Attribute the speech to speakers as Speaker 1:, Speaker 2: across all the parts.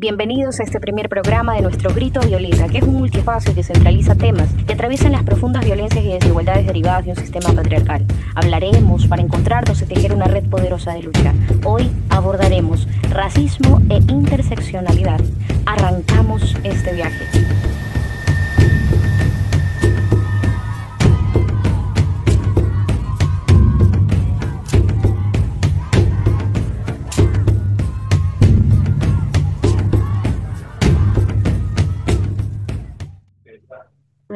Speaker 1: Bienvenidos a este primer programa de nuestro Grito Violeta, que es un multiespacio que centraliza temas que atraviesan las profundas violencias y desigualdades derivadas de un sistema patriarcal. Hablaremos para encontrarnos y tejer una red poderosa de lucha. Hoy abordaremos racismo e interseccionalidad. Arrancamos este viaje.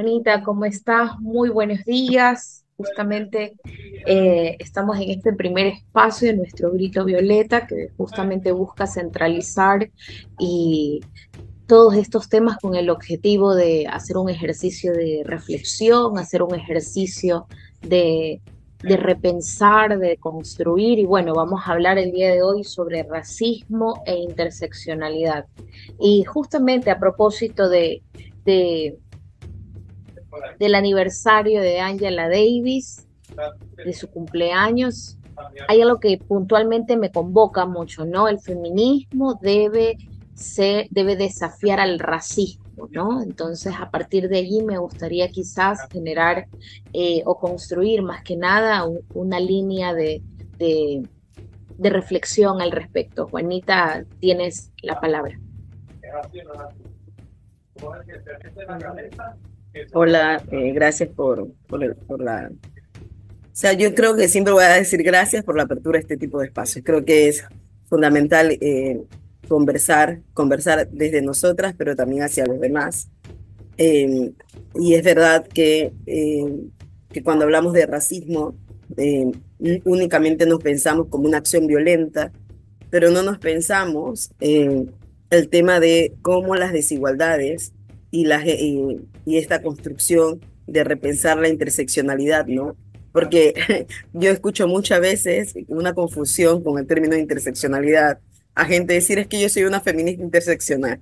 Speaker 1: Anita, ¿cómo estás? Muy buenos días. Justamente estamos en este primer espacio de nuestro Grito Violeta que justamente busca centralizar y todos estos temas con el objetivo de hacer un ejercicio de reflexión, hacer un ejercicio de, de repensar, de construir. Y bueno, vamos a hablar el día de hoy sobre racismo e interseccionalidad. Y justamente a propósito de del aniversario de Angela Davis, de su cumpleaños, hay algo que puntualmente me convoca mucho, ¿no? El feminismo debe desafiar al racismo, ¿no? Entonces, a partir de allí me gustaría quizás generar o construir más que nada una línea de, de reflexión al respecto. Juanita, tienes la palabra.
Speaker 2: Hola, gracias por la... O sea, yo creo que siempre voy a decir gracias por la apertura de este tipo de espacios. Creo que es fundamental conversar desde nosotras, pero también hacia los demás. Eh, y es verdad que cuando hablamos de racismo, únicamente nos pensamos como una acción violenta, pero no nos pensamos en el tema de cómo las desigualdades y esta construcción de repensar la interseccionalidad, ¿no? Porque yo escucho muchas veces una confusión con el término de interseccionalidad, a gente decir es que yo soy una feminista interseccional.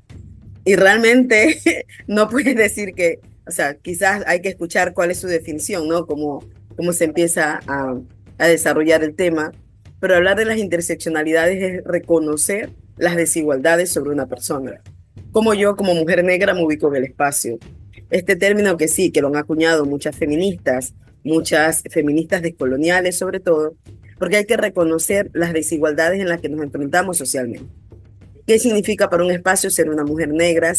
Speaker 2: Y realmente no puedes decir que, o sea, quizás hay que escuchar cuál es su definición, ¿no? Cómo se empieza a desarrollar el tema. Pero hablar de las interseccionalidades es reconocer las desigualdades sobre una persona. Como yo, como mujer negra, me ubico en el espacio. Este término que sí, que lo han acuñado muchas feministas descoloniales sobre todo, porque hay que reconocer las desigualdades en las que nos enfrentamos socialmente. ¿Qué significa para un espacio ser una mujer negra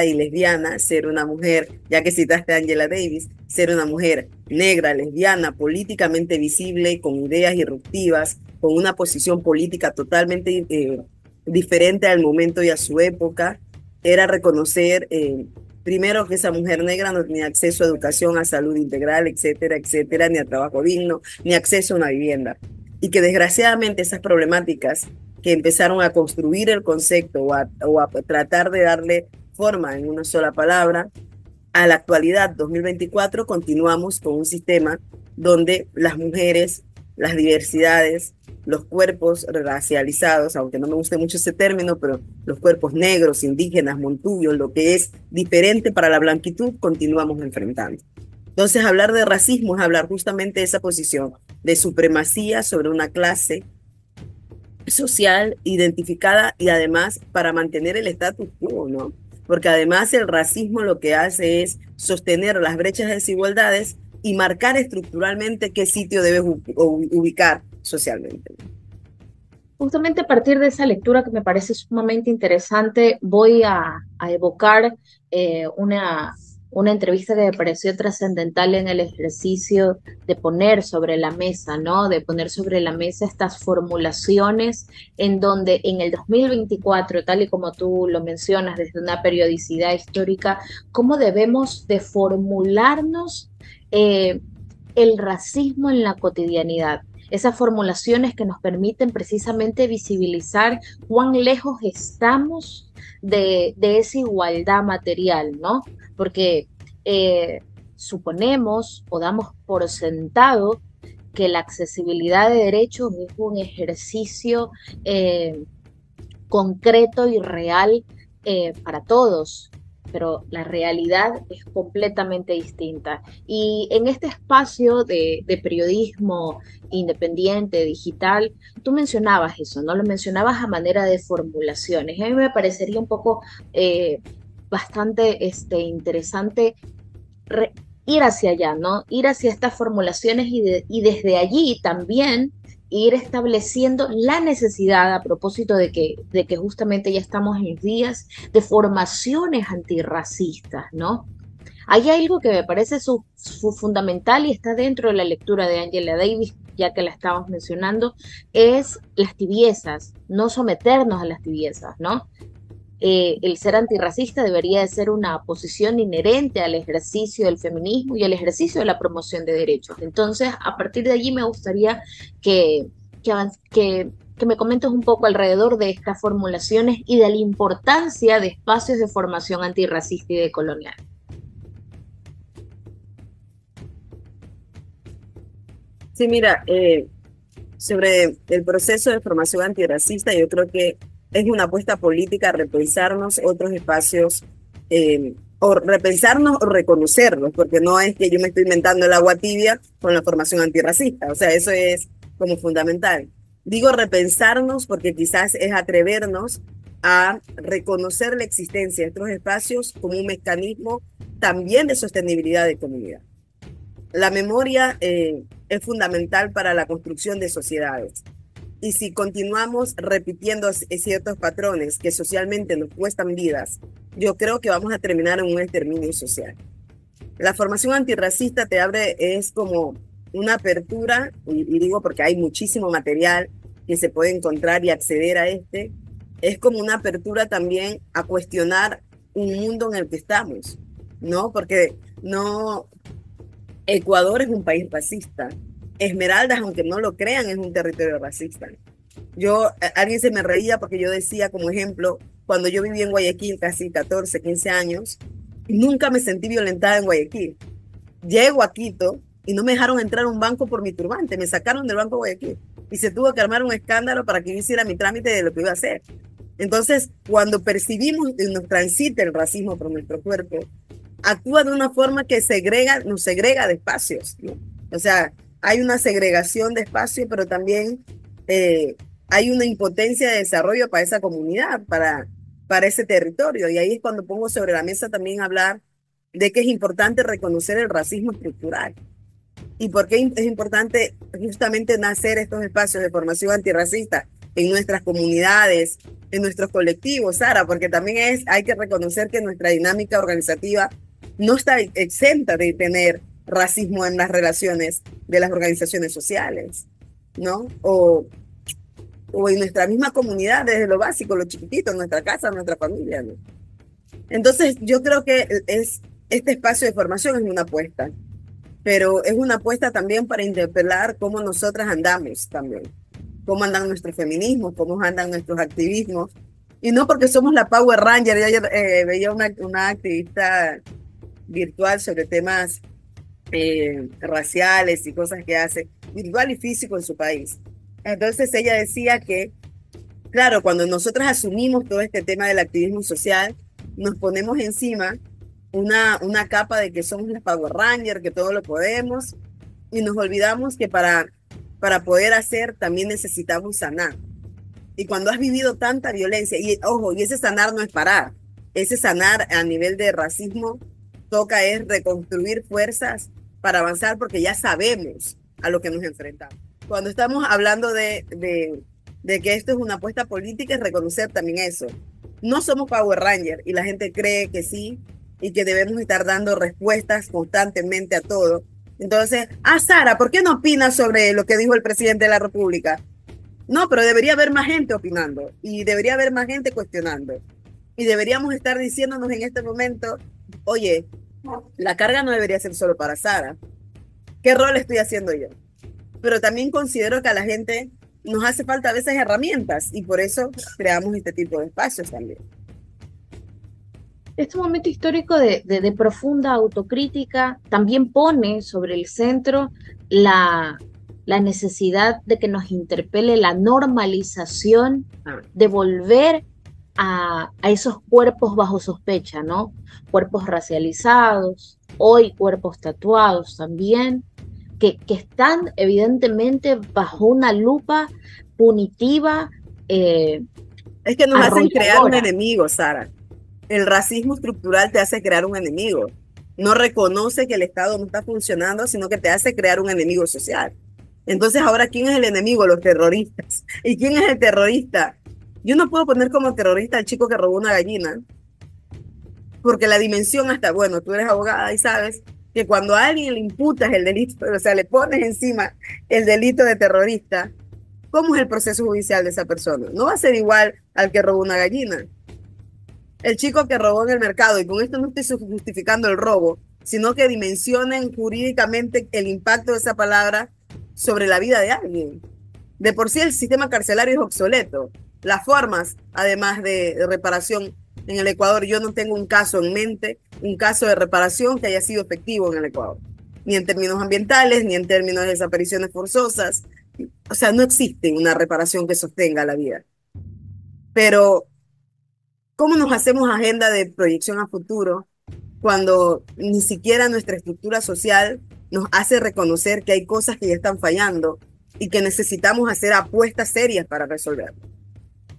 Speaker 2: y lesbiana, ser una mujer, ya que citaste a Angela Davis, ser una mujer negra, lesbiana, políticamente visible, con ideas irruptivas, con una posición política totalmente diferente al momento y a su época? Era reconocer, primero, que esa mujer negra no tenía acceso a educación, a salud integral, etcétera, etcétera, ni a trabajo digno, ni acceso a una vivienda. Y que desgraciadamente esas problemáticas que empezaron a construir el concepto o a tratar de darle forma en una sola palabra, a la actualidad, 2024, continuamos con un sistema donde las mujeres, las diversidades, los cuerpos racializados, aunque no me guste mucho ese término, pero los cuerpos negros, indígenas, montubios, lo que es diferente para la blanquitud, continuamos enfrentando. Entonces, hablar de racismo es hablar justamente de esa posición de supremacía sobre una clase social identificada y además para mantener el status quo, ¿no? Porque además el racismo lo que hace es sostener las brechas de desigualdades y marcar estructuralmente qué sitio debes ubicar socialmente.
Speaker 1: Justamente a partir de esa lectura que me parece sumamente interesante, voy a evocar una entrevista que me pareció trascendental en el ejercicio de poner sobre la mesa, ¿no? De poner sobre la mesa estas formulaciones en donde en el 2024, tal y como tú lo mencionas desde una periodicidad histórica, cómo debemos de formularnos eh, el racismo en la cotidianidad, esas formulaciones que nos permiten precisamente visibilizar cuán lejos estamos de esa igualdad material, ¿no? Porque suponemos o damos por sentado que la accesibilidad de derechos es un ejercicio concreto y real para todos. pero la realidad es completamente distinta. Y en este espacio de periodismo independiente, digital, tú mencionabas eso, ¿no? Lo mencionabas a manera de formulaciones. A mí me parecería un poco bastante interesante re- ir hacia allá, ¿no? Ir hacia estas formulaciones y desde allí también ir estableciendo la necesidad a propósito de que justamente ya estamos en días de formaciones antirracistas, ¿no? Hay algo que me parece fundamental y está dentro de la lectura de Angela Davis, ya que la estamos mencionando, es las tibiezas, no someternos a las tibiezas, ¿no? El ser antirracista debería de ser una posición inherente al ejercicio del feminismo y al ejercicio de la promoción de derechos. Entonces, a partir de allí me gustaría que, que, que me comentes un poco alrededor de estas formulaciones y de la importancia de espacios de formación antirracista y decolonial.
Speaker 2: Sí, mira, sobre el proceso de formación antirracista, yo creo que es una apuesta política repensarnos otros espacios, o repensarnos o reconocerlos, porque no es que yo me estoy inventando el agua tibia con la formación antirracista, o sea, eso es como fundamental. Digo repensarnos porque quizás es atrevernos a reconocer la existencia de estos espacios como un mecanismo también de sostenibilidad de comunidad. La memoria es fundamental para la construcción de sociedades. Y si continuamos repitiendo ciertos patrones que socialmente nos cuestan vidas, yo creo que vamos a terminar en un exterminio social. La formación antirracista te abre, es como una apertura, y digo porque hay muchísimo material que se puede encontrar y acceder a es como una apertura también a cuestionar un mundo en el que estamos, ¿no? Porque no, Ecuador es un país racista. Esmeraldas, aunque no lo crean, es un territorio racista. Alguien se me reía porque yo decía, como ejemplo, cuando yo viví en Guayaquil casi 14, 15 años, nunca me sentí violentada en Guayaquil. Llego a Quito y no me dejaron entrar a un banco por mi turbante, me sacaron del Banco de Guayaquil y se tuvo que armar un escándalo para que yo hiciera mi trámite de lo que iba a hacer. Entonces, cuando percibimos y nos transita el racismo por nuestro cuerpo, actúa de una forma que nos segrega de espacios, ¿no? O sea, hay una segregación de espacio, pero también eh, hay una impotencia de desarrollo para esa comunidad, para ese territorio. Y ahí es cuando pongo sobre la mesa también hablar de que es importante reconocer el racismo estructural. ¿Y por qué es importante justamente nacer estos espacios de formación antirracista en nuestras comunidades, en nuestros colectivos, Sara? Porque también hay que reconocer que nuestra dinámica organizativa no está exenta de tener racismo en las relaciones de las organizaciones sociales, ¿no? O en nuestra misma comunidad, desde lo básico, lo chiquitito, nuestra casa, nuestra familia, ¿no? Entonces, yo creo que este espacio de formación es una apuesta, pero es una apuesta también para interpelar cómo nosotras andamos también, cómo andan nuestros feminismos, cómo andan nuestros activismos. Y no porque somos la Power Ranger. Yo ayer veía una activista virtual sobre temas raciales y cosas que hace, virtual y físico en su país. Entonces ella decía que, claro, cuando nosotras asumimos todo este tema del activismo social, nos ponemos encima una capa de que somos las Power Rangers, que todo lo podemos, y nos olvidamos que para poder hacer también necesitamos sanar. Y cuando has vivido tanta violencia, y ojo, y ese sanar no es parar, ese sanar a nivel de racismo toca es reconstruir fuerzas para avanzar porque ya sabemos a lo que nos enfrentamos. Cuando estamos hablando de que esto es una apuesta política, es reconocer también eso. No somos Power Ranger y la gente cree que sí y que debemos estar dando respuestas constantemente a todo. Entonces, Sara, ¿por qué no opinas sobre lo que dijo el presidente de la República? No, pero debería haber más gente opinando y debería haber más gente cuestionando. Y deberíamos estar diciéndonos en este momento, oye, la carga no debería ser solo para Sara. ¿Qué rol estoy haciendo yo? Pero también considero que a la gente nos hace falta a veces herramientas y por eso creamos este tipo de espacios también.
Speaker 1: Este momento histórico de profunda autocrítica también pone sobre el centro la necesidad de que nos interpele la normalización de volver a esos cuerpos bajo sospecha, ¿no? Cuerpos racializados, hoy cuerpos tatuados también, que están evidentemente bajo una lupa punitiva, eh,
Speaker 2: Es que nos hacen crear un
Speaker 1: arrolladora.
Speaker 2: enemigo, Sara. El racismo estructural te hace crear un enemigo. No reconoce que el Estado no está funcionando, sino que te hace crear un enemigo social. Entonces, ahora, ¿quién es el enemigo? Los terroristas. ¿Y quién es el terrorista? Yo no puedo poner como terrorista al chico que robó una gallina, porque la dimensión hasta, bueno, tú eres abogada y sabes que cuando a alguien le imputas el delito, o sea, le pones encima el delito de terrorista, ¿cómo es el proceso judicial de esa persona? No va a ser igual al que robó una gallina. El chico que robó en el mercado, y con esto no estoy justificando el robo, sino que dimensionen jurídicamente el impacto de esa palabra sobre la vida de alguien. De por sí el sistema carcelario es obsoleto. Las formas, además de reparación en el Ecuador, yo no tengo un caso en mente, un caso de reparación que haya sido efectivo en el Ecuador, ni en términos ambientales, ni en términos de desapariciones forzosas. O sea, no existe una reparación que sostenga la vida. Pero ¿cómo nos hacemos agenda de proyección a futuro cuando ni siquiera nuestra estructura social nos hace reconocer que hay cosas que ya están fallando y que necesitamos hacer apuestas serias para resolver?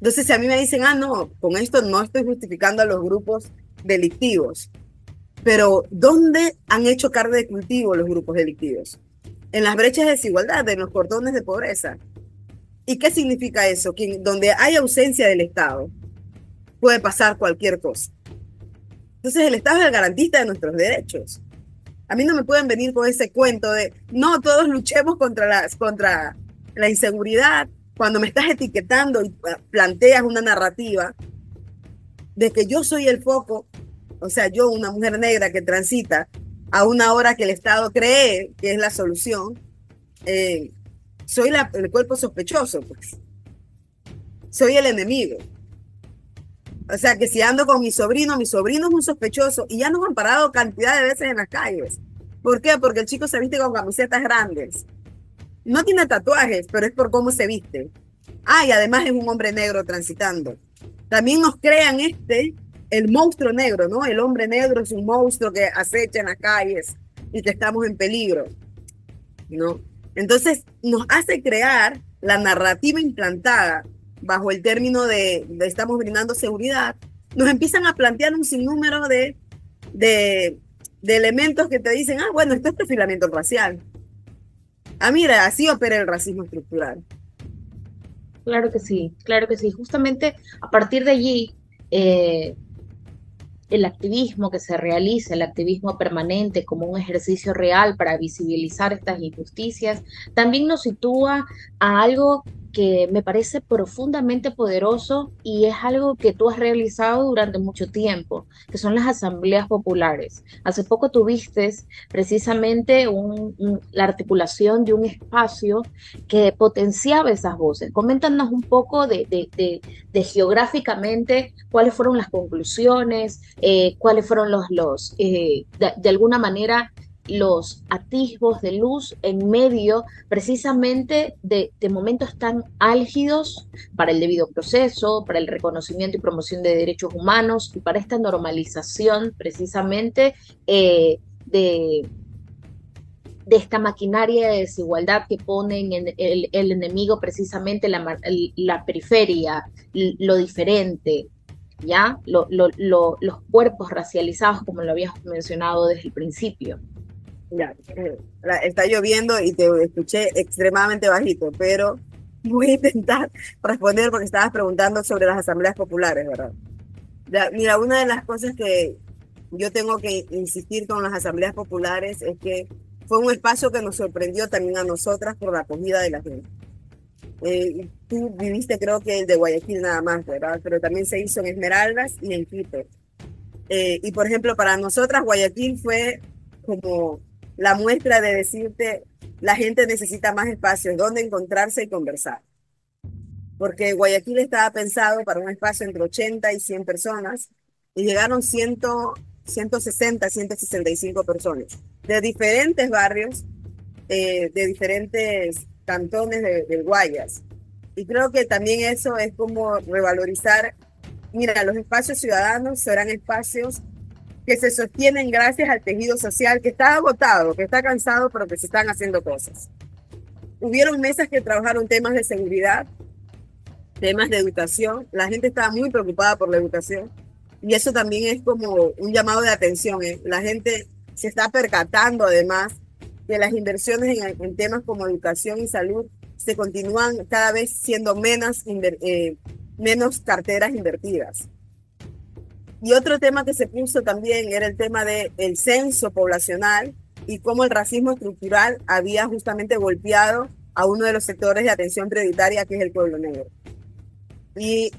Speaker 2: Entonces, si a mí me dicen, ah, no, con esto no estoy justificando a los grupos delictivos, pero ¿dónde han hecho carne de cultivo los grupos delictivos? En las brechas de desigualdad, en los cordones de pobreza. ¿Y qué significa eso? Que donde hay ausencia del Estado, puede pasar cualquier cosa. Entonces el Estado es el garantista de nuestros derechos. A mí no me pueden venir con ese cuento de, no, todos luchemos contra la inseguridad, cuando me estás etiquetando y planteas una narrativa de que yo soy el foco, o sea, yo, una mujer negra que transita a una hora que el Estado cree que es la solución, eh, soy el cuerpo sospechoso, pues. Soy el enemigo. O sea, que si ando con mi sobrino es un sospechoso y ya nos han parado cantidad de veces en las calles. ¿Por qué? Porque el chico se viste con camisetas grandes. No tiene tatuajes, pero es por cómo se viste. Ah, y además es un hombre negro transitando. También nos crean el monstruo negro, ¿no? El hombre negro es un monstruo que acecha en las calles y que estamos en peligro, ¿no? Entonces nos hace crear la narrativa implantada bajo el término de estamos brindando seguridad, nos empiezan a plantear un sinnúmero de, de elementos que te dicen, ah, bueno, esto es perfilamiento racial. Ah, mira, así opera el racismo estructural.
Speaker 1: Claro que sí, claro que sí. Justamente a partir de allí, eh, el activismo que se realiza, el activismo permanente como un ejercicio real para visibilizar estas injusticias, también nos sitúa a algo que me parece profundamente poderoso y es algo que tú has realizado durante mucho tiempo, que son las asambleas populares. Hace poco tuviste precisamente la articulación de un espacio que potenciaba esas voces. Coméntanos un poco de geográficamente cuáles fueron las conclusiones, cuáles fueron de alguna manera, los atisbos de luz en medio precisamente de momentos tan álgidos para el debido proceso, para el reconocimiento y promoción de derechos humanos y para esta normalización precisamente de, de esta maquinaria de desigualdad que ponen en el enemigo precisamente la periferia, lo diferente, ¿ya? Los cuerpos racializados, como lo habías mencionado desde el principio.
Speaker 2: Ya, está lloviendo y te escuché extremadamente bajito, pero voy a intentar responder porque estabas preguntando sobre las asambleas populares, ¿verdad? Ya, mira, una de las cosas que yo tengo que insistir con las asambleas populares es que fue un espacio que nos sorprendió también a nosotras por la acogida de la gente. Tú viviste, creo que el de Guayaquil nada más, ¿verdad? Pero también se hizo en Esmeraldas y en Quito. Y por ejemplo, para nosotras Guayaquil fue como la muestra de decirte, la gente necesita más espacios donde encontrarse y conversar. Porque Guayaquil estaba pensado para un espacio entre 80 y 100 personas y llegaron 160, 165 personas de diferentes barrios, de diferentes cantones del Guayas. Y creo que también eso es como revalorizar Mira, los espacios ciudadanos serán espacios que se sostienen gracias al tejido social que está agotado, que está cansado, pero que se están haciendo cosas. Hubieron mesas que trabajaron temas de seguridad, temas de educación. La gente estaba muy preocupada por la educación y eso también es como un llamado de atención, ¿eh? La gente se está percatando además que las inversiones en temas como educación y salud se continúan cada vez siendo menos carteras invertidas. Y otro tema que se puso también era el tema del censo poblacional y cómo el racismo estructural había justamente golpeado a uno de los sectores de atención prioritaria, que es el pueblo negro. Y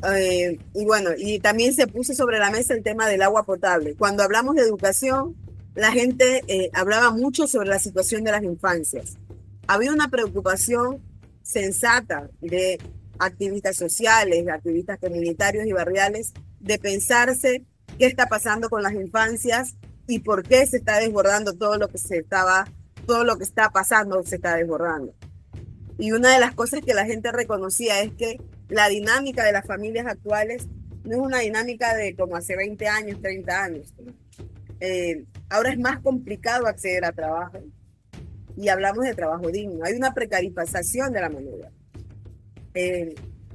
Speaker 2: bueno, y también se puso sobre la mesa el tema del agua potable. Cuando hablamos de educación, la gente hablaba mucho sobre la situación de las infancias. Había una preocupación sensata de activistas sociales, de activistas comunitarios y barriales, de pensarse qué está pasando con las infancias y por qué se está desbordando todo lo que está pasando se está desbordando. Y una de las cosas que la gente reconocía es que la dinámica de las familias actuales no es una dinámica de como hace 20 años, 30 años. Ahora es más complicado acceder a trabajo y hablamos de trabajo digno. Hay una precarización de la moneda.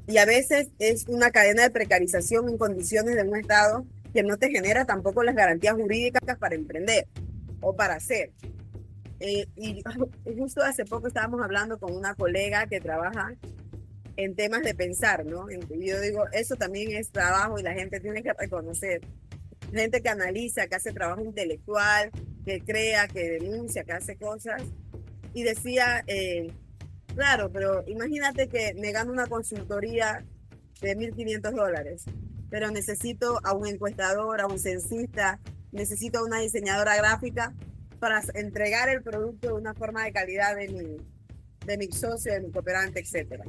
Speaker 2: Y a veces es una cadena de precarización en condiciones de un Estado que no te genera tampoco las garantías jurídicas para emprender o para hacer. Y justo hace poco estábamos hablando con una colega que trabaja en temas de pensar, ¿no? Y yo digo, eso también es trabajo y la gente tiene que reconocer. Gente que analiza, que hace trabajo intelectual, que crea, que denuncia, que hace cosas. Y decía, claro, pero imagínate que me gano una consultoría de $1.500, pero necesito a un encuestador, a un censista, necesito a una diseñadora gráfica para entregar el producto de una forma de calidad de mi socio, de mi cooperante, etcétera.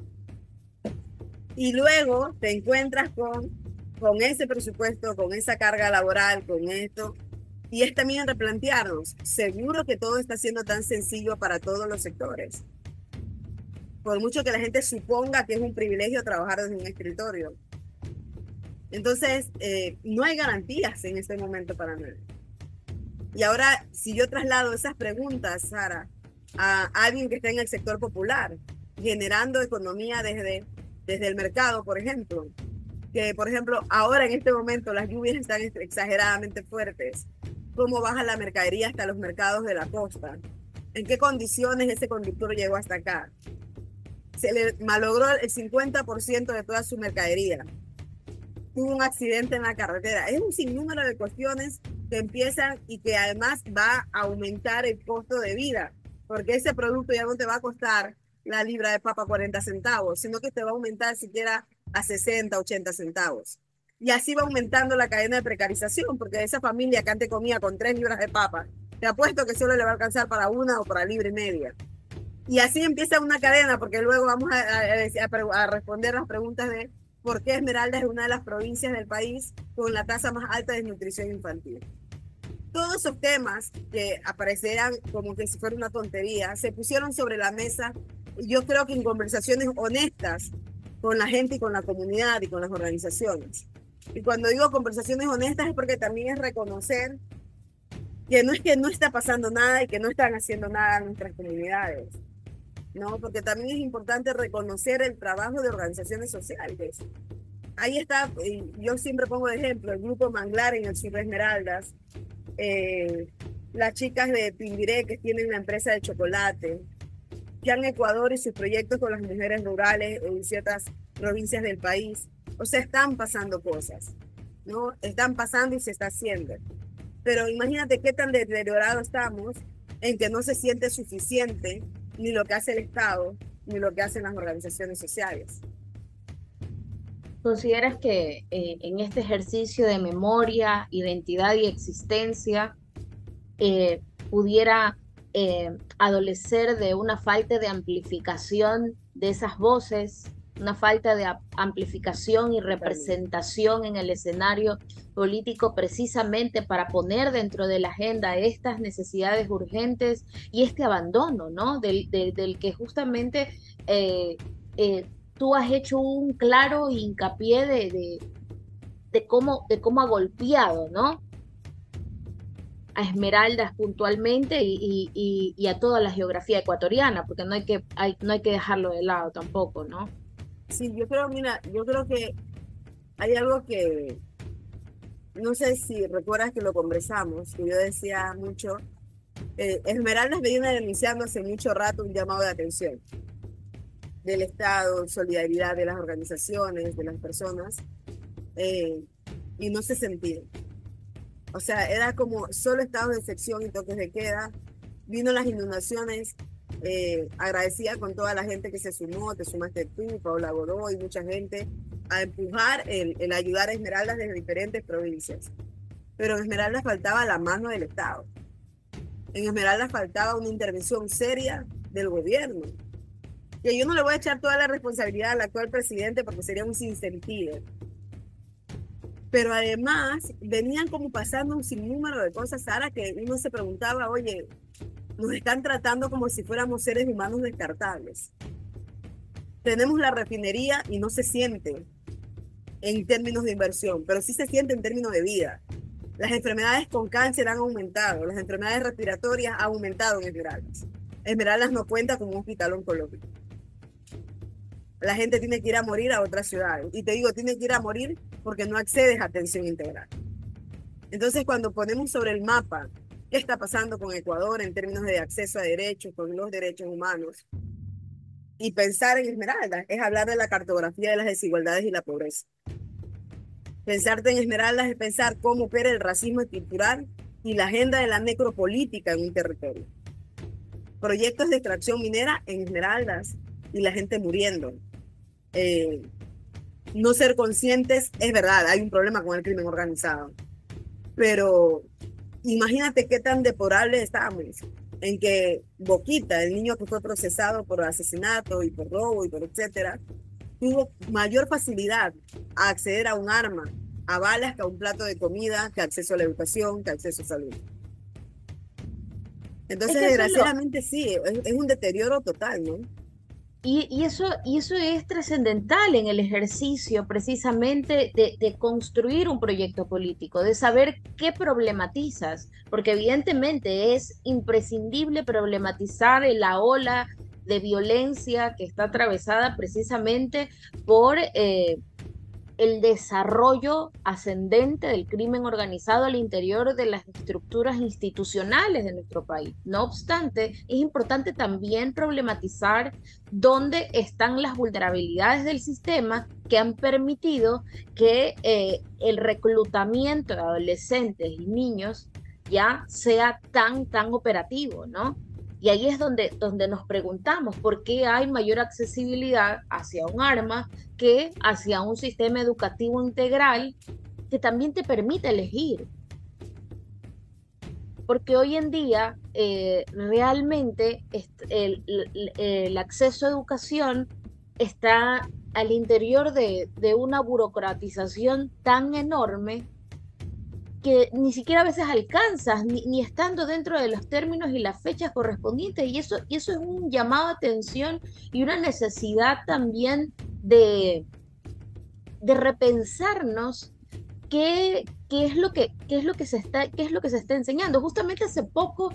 Speaker 2: Y luego te encuentras con ese presupuesto, con esa carga laboral, con esto. Y es también replantearnos, seguro que todo está siendo tan sencillo para todos los sectores. Por mucho que la gente suponga que es un privilegio trabajar desde un escritorio. Entonces, no hay garantías en este momento para nadie. Y ahora, si yo traslado esas preguntas, Sara, a alguien que está en el sector popular, generando economía desde el mercado, por ejemplo, que por ejemplo, ahora en este momento las lluvias están exageradamente fuertes, ¿cómo baja la mercadería hasta los mercados de la costa? ¿En qué condiciones ese conductor llegó hasta acá? Se le malogró el 50% de toda su mercadería. Tuvo un accidente en la carretera. Es un sinnúmero de cuestiones que empiezan y que además va a aumentar el costo de vida, porque ese producto ya no te va a costar la libra de papa 40 centavos, sino que te va a aumentar siquiera a 60, 80 centavos. Y así va aumentando la cadena de precarización, porque esa familia que antes comía con 3 libras de papa, te apuesto que solo le va a alcanzar para una o para libra y media. Y así empieza una cadena, porque luego vamos a responder las preguntas de por qué Esmeralda es una de las provincias del país con la tasa más alta de desnutrición infantil. Todos esos temas que aparecerán como que si fuera una tontería, se pusieron sobre la mesa, yo creo que en conversaciones honestas con la gente y con la comunidad y con las organizaciones. Y cuando digo conversaciones honestas es porque también es reconocer que no es que no está pasando nada y que no están haciendo nada en nuestras comunidades, ¿no? Porque también es importante reconocer el trabajo de organizaciones sociales. Ahí está, yo siempre pongo de ejemplo, el grupo Manglar en el sur de Esmeraldas, las chicas de Timbiré que tienen la empresa de chocolate, Plan Ecuador y sus proyectos con las mujeres rurales en ciertas provincias del país. O sea, están pasando cosas, ¿no? Están pasando y se está haciendo. Pero imagínate qué tan deteriorado estamos en que no se siente suficiente ni lo que hace el Estado, ni lo que hacen las organizaciones sociales.
Speaker 1: ¿Consideras que en este ejercicio de memoria, identidad y existencia pudiera adolecer de una falta de amplificación de esas voces, una falta de amplificación y representación en el escenario político precisamente para poner dentro de la agenda estas necesidades urgentes y este abandono, ¿no? Del que justamente eh, tú has hecho un claro hincapié de cómo ha golpeado, ¿no? A Esmeraldas puntualmente y a toda la geografía ecuatoriana, porque no hay que dejarlo de lado tampoco, ¿no?
Speaker 2: Sí, yo creo, mira, yo creo que hay algo que, no sé si recuerdas que lo conversamos, que yo decía mucho, Esmeraldas viene denunciando hace mucho rato un llamado de atención del Estado, solidaridad de las organizaciones, de las personas, eh, y no se sentía. O sea, era como solo estados de excepción y toques de queda. Vino las inundaciones, agradecida con toda la gente que se sumó, te sumaste tú, Paula Godoy, mucha gente, a empujar el ayudar a Esmeraldas desde diferentes provincias. Pero en Esmeraldas faltaba la mano del Estado. En Esmeraldas faltaba una intervención seria del gobierno. Y yo no le voy a echar toda la responsabilidad al actual presidente porque sería un sinsentido. Pero además venían como pasando un sinnúmero de cosas, Sara, que uno se preguntaba, oye, nos están tratando como si fuéramos seres humanos descartables. Tenemos la refinería y no se siente en términos de inversión, pero sí se siente en términos de vida. Las enfermedades con cáncer han aumentado, las enfermedades respiratorias han aumentado en Esmeraldas. Esmeraldas no cuenta con un hospital oncológico. La gente tiene que ir a morir a otras ciudades. Y te digo, tiene que ir a morir porque no accedes a atención integral. Entonces, cuando ponemos sobre el mapa qué está pasando con Ecuador en términos de acceso a derechos, con los derechos humanos, y pensar en Esmeraldas es hablar de la cartografía de las desigualdades y la pobreza. Pensarte en Esmeraldas es pensar cómo opera el racismo estructural y la agenda de la necropolítica en un territorio. Proyectos de extracción minera en Esmeraldas y la gente muriendo. Eh, no ser conscientes, es verdad, hay un problema con el crimen organizado, pero imagínate qué tan deplorables estábamos en que Boquita, el niño que fue procesado por asesinato y por robo y por etcétera, tuvo mayor facilidad a acceder a un arma, a balas, que a un plato de comida, que acceso a la educación, que acceso a salud.
Speaker 1: Es
Speaker 2: Entonces,
Speaker 1: que eso es lo,
Speaker 2: desgraciadamente sí, es un deterioro total, ¿no?
Speaker 1: y eso es trascendental en el ejercicio precisamente de construir un proyecto político, de saber qué problematizas, porque evidentemente es imprescindible problematizar la ola de violencia que está atravesada precisamente por el desarrollo ascendente del crimen organizado al interior de las estructuras institucionales de nuestro país. No obstante, es importante también problematizar dónde están las vulnerabilidades del sistema que han permitido que el reclutamiento de adolescentes y niños ya sea tan operativo, ¿no? Y ahí es donde nos preguntamos por qué hay mayor accesibilidad hacia un arma que hacia un sistema educativo integral que también te permite elegir. Porque hoy en día realmente el acceso a educación está al interior de una burocratización tan enorme que ni siquiera a veces alcanzas, ni estando dentro de los términos y las fechas correspondientes. Y eso es un llamado a atención y una necesidad también de repensarnos qué es lo que se está enseñando. Justamente hace poco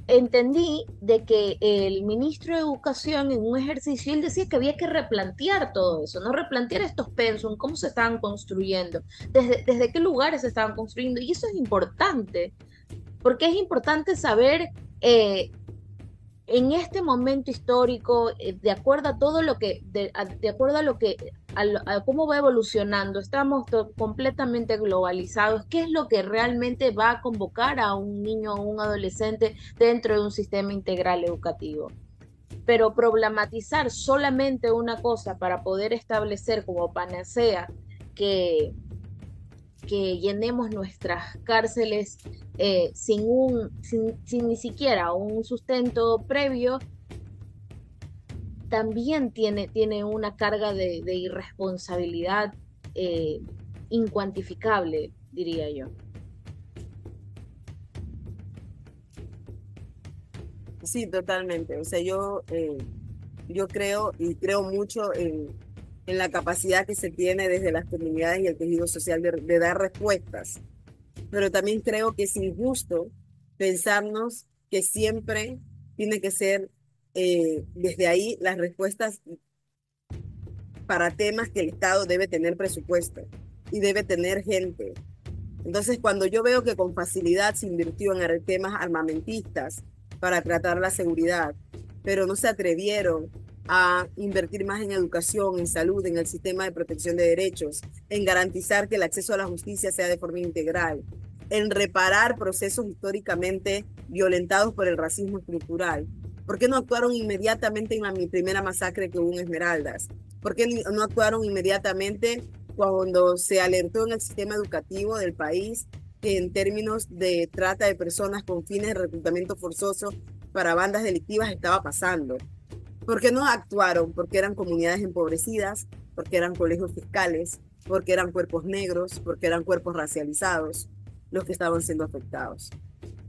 Speaker 1: entendí de que el ministro de Educación en un ejercicio, él decía que había que replantear todo eso, ¿no? Replantear estos pensum, cómo se estaban construyendo, desde qué lugares se estaban construyendo. Y eso es importante, porque es importante saber en este momento histórico, de acuerdo a todo lo que, de acuerdo a lo que, a cómo va evolucionando, estamos completamente globalizados. ¿Qué es lo que realmente va a convocar a un niño o un adolescente dentro de un sistema integral educativo? Pero problematizar solamente una cosa para poder establecer como panacea que llenemos nuestras cárceles sin ni siquiera un sustento previo, también tiene una carga de irresponsabilidad eh, incuantificable, diría yo.
Speaker 2: Sí, totalmente. O sea, yo creo y creo mucho en la capacidad que se tiene desde las comunidades y el tejido social de dar respuestas. Pero también creo que es injusto pensarnos que siempre tiene que ser desde ahí las respuestas para temas que el Estado debe tener presupuesto y debe tener gente. Entonces, cuando yo veo que con facilidad se invirtió en temas armamentistas para tratar la seguridad, pero no se atrevieron a invertir más en educación, en salud, en el sistema de protección de derechos, en garantizar que el acceso a la justicia sea de forma integral, en reparar procesos históricamente violentados por el racismo estructural. ¿Por qué no actuaron inmediatamente en la mi primera masacre que hubo en Esmeraldas? ¿Por qué no actuaron inmediatamente cuando se alertó en el sistema educativo del país que en términos de trata de personas con fines de reclutamiento forzoso para bandas delictivas estaba pasando? ¿Por qué no actuaron? Porque eran comunidades empobrecidas, porque eran colegios fiscales, porque eran cuerpos negros, porque eran cuerpos racializados los que estaban siendo afectados.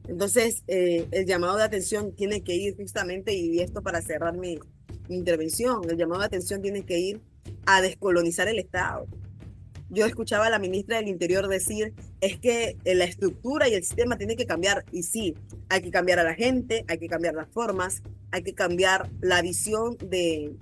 Speaker 2: Entonces, el llamado de atención tiene que ir justamente, y esto para cerrar mi intervención, el llamado de atención tiene que ir a descolonizar el Estado. Yo escuchaba a la ministra del Interior decir, es que la estructura y el sistema tiene que cambiar, y sí, hay que cambiar a la gente, hay que cambiar las formas, hay que cambiar la visión de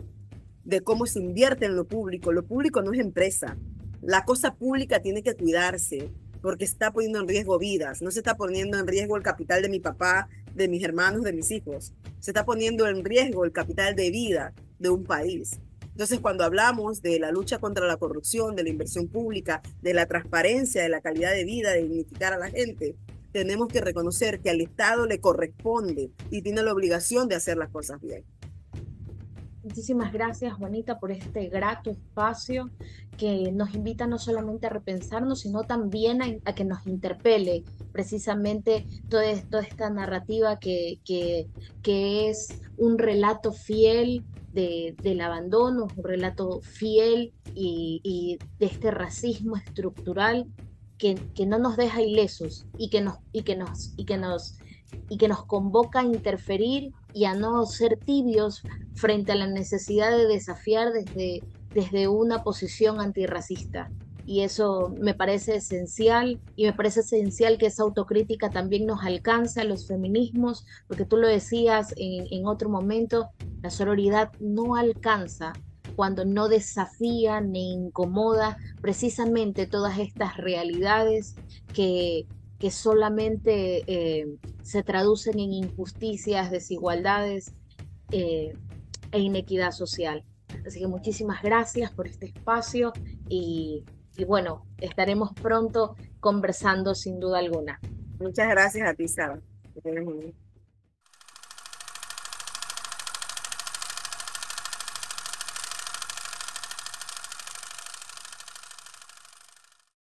Speaker 2: cómo se invierte en lo público. Lo público no es empresa. La cosa pública tiene que cuidarse porque se está poniendo en riesgo vidas, no se está poniendo en riesgo el capital de mi papá, de mis hermanos, de mis hijos. Se está poniendo en riesgo el capital de vida de un país. Entonces, cuando hablamos de la lucha contra la corrupción, de la inversión pública, de la transparencia, de la calidad de vida, de dignificar a la gente, tenemos que reconocer que al Estado le corresponde y tiene la obligación de hacer las cosas bien.
Speaker 1: Muchísimas gracias, Juanita, por este grato espacio que nos invita no solamente a repensarnos, sino también a que nos interpele precisamente toda esta narrativa que es un relato fiel del abandono, un relato fiel y de este racismo estructural que no nos deja ilesos y que nos convoca a interferir y a no ser tibios frente a la necesidad de desafiar desde una posición antirracista. Y eso me parece esencial, y me parece esencial que esa autocrítica también nos alcance a los feminismos, porque tú lo decías en otro momento, la sororidad no alcanza cuando no desafía ni incomoda precisamente todas estas realidades que solamente se traducen en injusticias, desigualdades eh, e inequidad social. Así que muchísimas gracias por este espacio y bueno, estaremos pronto conversando sin duda alguna.
Speaker 2: Muchas gracias a ti, Sara. Que tengas un